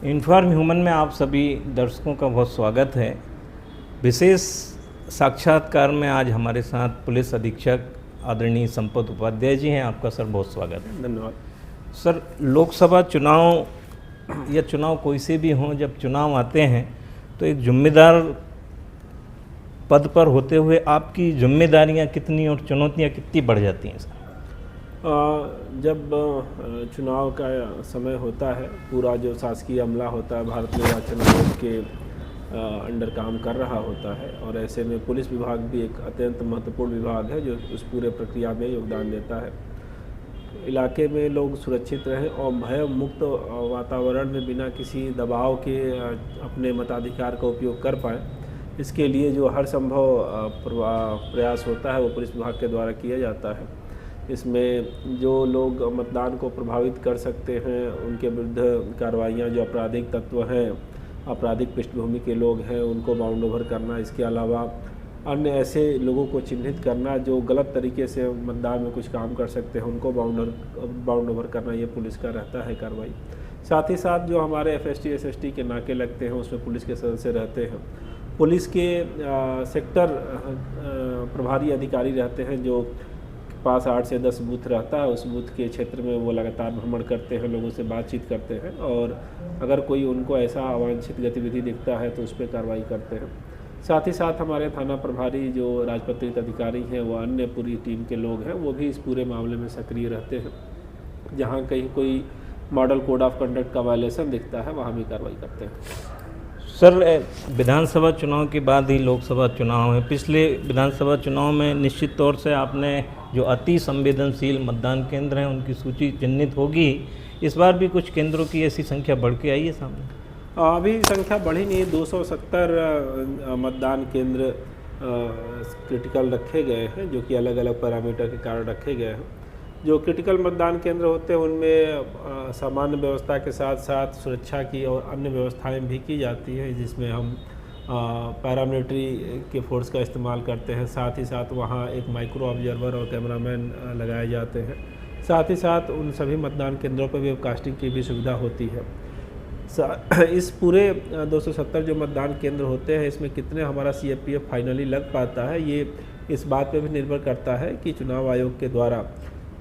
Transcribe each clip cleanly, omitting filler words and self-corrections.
Inform human में आप सभी दर्शकों का बहुत स्वागत है। विशेष साक्षात्कार में आज हमारे साथ पुलिस अधीक्षक आदरणीय संपत उपाध्याय जी हैं। आपका सर बहुत स्वागत है। धन्यवाद। सर, लोकसभा चुनाव या चुनाव कोई से भी हों, जब चुनाव आते हैं तो एक जिम्मेदार पद पर होते हुए आपकी जिम्मेदारियां कितनी और चुनौतियां कितनी बढ़ जाती हैं सर? जब चुनाव का समय होता है, पूरा जो शासकीय अमला होता है भारत निर्वाचन आयोग के अंडर काम कर रहा होता है, और ऐसे में पुलिस विभाग भी एक अत्यंत महत्वपूर्ण विभाग है जो उस पूरे प्रक्रिया में योगदान देता है। इलाके में लोग सुरक्षित रहें और भय मुक्त वातावरण में बिना किसी दबाव के अपने मताधिकार का उपयोग कर पाएँ, इसके लिए जो हर संभव प्रयास होता है वो पुलिस विभाग के द्वारा किया जाता है। इसमें जो लोग मतदान को प्रभावित कर सकते हैं उनके विरुद्ध कार्रवाइयाँ, जो आपराधिक तत्व हैं, आपराधिक पृष्ठभूमि के लोग हैं, उनको बाउंड ओवर करना, इसके अलावा अन्य ऐसे लोगों को चिन्हित करना जो गलत तरीके से मतदान में कुछ काम कर सकते हैं, उनको बाउंड ओवर करना, ये पुलिस का रहता है कार्रवाई। साथ ही साथ जो हमारे FST SST के नाके लगते हैं उसमें पुलिस के सदस्य रहते हैं। पुलिस के सेक्टर प्रभारी अधिकारी रहते हैं जो पास 8 से 10 बूथ रहता है। उस बूथ के क्षेत्र में वो लगातार भ्रमण करते हैं, लोगों से बातचीत करते हैं, और अगर कोई उनको ऐसा अवांछित गतिविधि दिखता है तो उस पर कार्रवाई करते हैं। साथ ही साथ हमारे थाना प्रभारी जो राजपत्रित अधिकारी हैं, वो अन्य पूरी टीम के लोग हैं, वो भी इस पूरे मामले में सक्रिय रहते हैं। जहाँ कहीं कोई मॉडल कोड ऑफ कंडक्ट का वायलेशन दिखता है वहाँ भी कार्रवाई करते हैं। सर, विधानसभा चुनाव के बाद ही लोकसभा चुनाव है। पिछले विधानसभा चुनाव में निश्चित तौर से आपने जो अति संवेदनशील मतदान केंद्र हैं उनकी सूची चिन्हित होगी। इस बार भी कुछ केंद्रों की ऐसी संख्या बढ़ के आई है सामने? अभी संख्या बढ़ी नहीं है। 270 मतदान केंद्र क्रिटिकल रखे गए हैं, जो कि अलग अलग पैरामीटर के कारण रखे गए हैं। जो क्रिटिकल मतदान केंद्र होते हैं उनमें सामान्य व्यवस्था के साथ साथ सुरक्षा की और अन्य व्यवस्थाएं भी की जाती हैं, जिसमें हम पैरामिलिट्री के फोर्स का इस्तेमाल करते हैं। साथ ही साथ वहाँ एक माइक्रो ऑब्जर्वर और कैमरामैन लगाए जाते हैं। साथ ही साथ उन सभी मतदान केंद्रों पर वेबकास्टिंग की भी सुविधा होती है। इस पूरे 270 जो मतदान केंद्र होते हैं, इसमें कितने हमारा CAPF फाइनली लग पाता है, ये इस बात पर भी निर्भर करता है कि चुनाव आयोग के द्वारा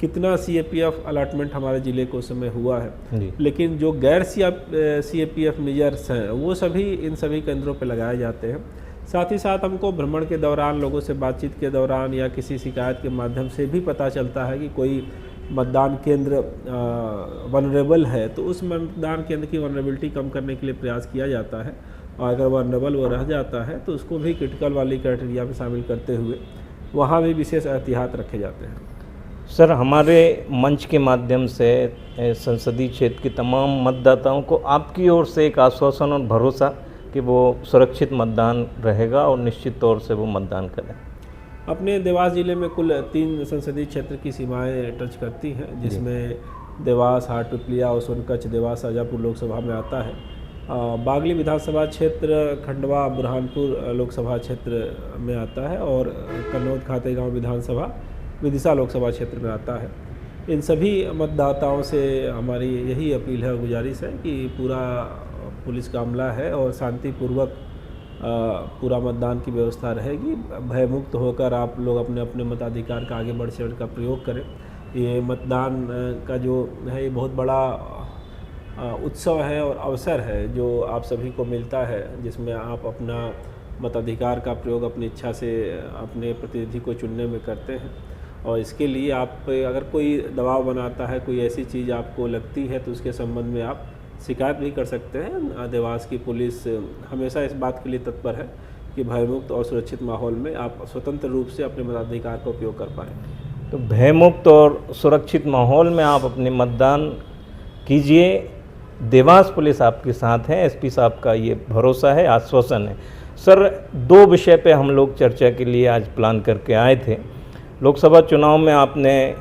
कितना CAPF अलॉटमेंट हमारे ज़िले को उस समय हुआ है। लेकिन जो गैर CAPF मेजर्स हैं वो सभी इन सभी केंद्रों पर लगाए जाते हैं। साथ ही साथ हमको भ्रमण के दौरान, लोगों से बातचीत के दौरान या किसी शिकायत के माध्यम से भी पता चलता है कि कोई मतदान केंद्र वनरेबल है, तो उस मतदान केंद्र की वनरेबिलिटी कम करने के लिए प्रयास किया जाता है, और अगर वनरेबल वो रह जाता है तो उसको भी क्रिटिकल वाली क्राइटेरिया में शामिल करते हुए वहाँ भी विशेष एहतियात रखे जाते हैं। सर, हमारे मंच के माध्यम से संसदीय क्षेत्र के तमाम मतदाताओं को आपकी ओर से एक आश्वासन और भरोसा कि वो सुरक्षित मतदान रहेगा और निश्चित तौर से वो मतदान करें। अपने देवास ज़िले में कुल 3 संसदीय क्षेत्र की सीमाएं टच करती हैं, जिसमें देवास, हाट पिपलिया और सोनकच्छ देवास शाजापुर लोकसभा में आता है। बागली विधानसभा क्षेत्र खंडवा बुरहानपुर लोकसभा क्षेत्र में आता है, और कन्नौज खातेगांव विधानसभा विदिशा लोकसभा क्षेत्र में आता है। इन सभी मतदाताओं से हमारी यही अपील है, गुजारिश है कि पूरा पुलिस का अमला है और शांतिपूर्वक पूरा मतदान की व्यवस्था रहेगी। भयमुक्त होकर आप लोग अपने अपने मताधिकार का आगे बढ़ चढ़ का प्रयोग करें। ये मतदान का जो है ये बहुत बड़ा उत्सव है और अवसर है जो आप सभी को मिलता है, जिसमें आप अपना मताधिकार का प्रयोग अपनी इच्छा से अपने प्रतिनिधि को चुनने में करते हैं। और इसके लिए आप अगर कोई दबाव बनाता है, कोई ऐसी चीज़ आपको लगती है, तो उसके संबंध में आप शिकायत भी कर सकते हैं। देवास की पुलिस हमेशा इस बात के लिए तत्पर है कि भयमुक्त और सुरक्षित माहौल में आप स्वतंत्र रूप से अपने मताधिकार का उपयोग कर पाएँ। तो भयमुक्त और सुरक्षित माहौल में आप अपने मतदान कीजिए। देवास पुलिस आपके साथ है। SP साहब का ये भरोसा है, आश्वासन है। सर, 2 विषय पे हम लोग चर्चा के लिए आज प्लान करके आए थे। लोकसभा चुनाव में आपने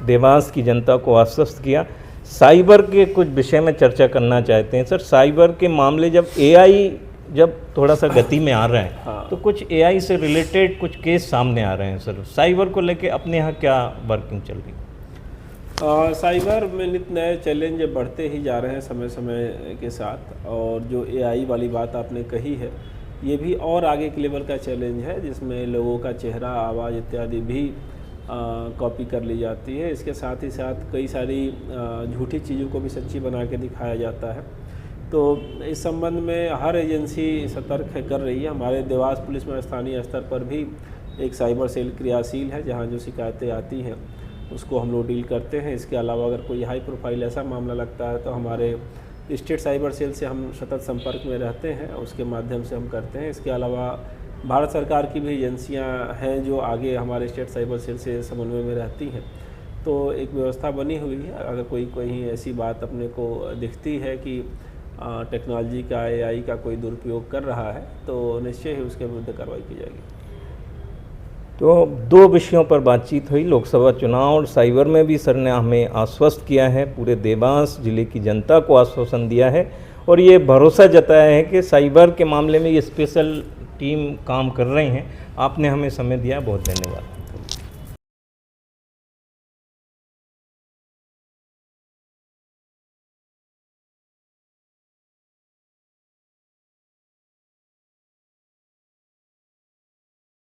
देवास की जनता को आश्वस्त किया। साइबर के कुछ विषय में चर्चा करना चाहते हैं। सर, साइबर के मामले जब AI जब थोड़ा सा गति में आ रहा है, तो कुछ AI से रिलेटेड कुछ केस सामने आ रहे हैं। सर, साइबर को लेके अपने यहाँ क्या वर्किंग चल रही है? साइबर में नित नए चैलेंज बढ़ते ही जा रहे हैं समय समय के साथ, और जो एआई वाली बात आपने कही है ये भी और आगे के लेवल का चैलेंज है, जिसमें लोगों का चेहरा, आवाज़ इत्यादि भी कॉपी कर ली जाती है। इसके साथ ही साथ कई सारी झूठी चीज़ों को भी सच्ची बना के दिखाया जाता है। तो इस संबंध में हर एजेंसी सतर्क कर रही है। हमारे देवास पुलिस में स्थानीय स्तर पर भी एक साइबर सेल क्रियाशील है, जहां जो शिकायतें आती हैं उसको हम लोग डील करते हैं। इसके अलावा अगर कोई हाई प्रोफाइल ऐसा मामला लगता है तो हमारे स्टेट साइबर सेल से हम सतत संपर्क में रहते हैं, उसके माध्यम से हम करते हैं। इसके अलावा भारत सरकार की भी एजेंसियां हैं जो आगे हमारे स्टेट साइबर सेल से समन्वय में रहती हैं। तो एक व्यवस्था बनी हुई है। अगर कोई ऐसी बात अपने को दिखती है कि टेक्नोलॉजी का, एआई का कोई दुरुपयोग कर रहा है तो निश्चय ही उसके विरुद्ध कार्रवाई की जाएगी। तो दो विषयों पर बातचीत हुई, लोकसभा चुनाव और साइबर में भी सर ने हमें आश्वस्त किया है, पूरे देवास जिले की जनता को आश्वासन दिया है और ये भरोसा जताया है कि साइबर के मामले में ये स्पेशल टीम काम कर रहे हैं। आपने हमें समय दिया, बहुत धन्यवाद।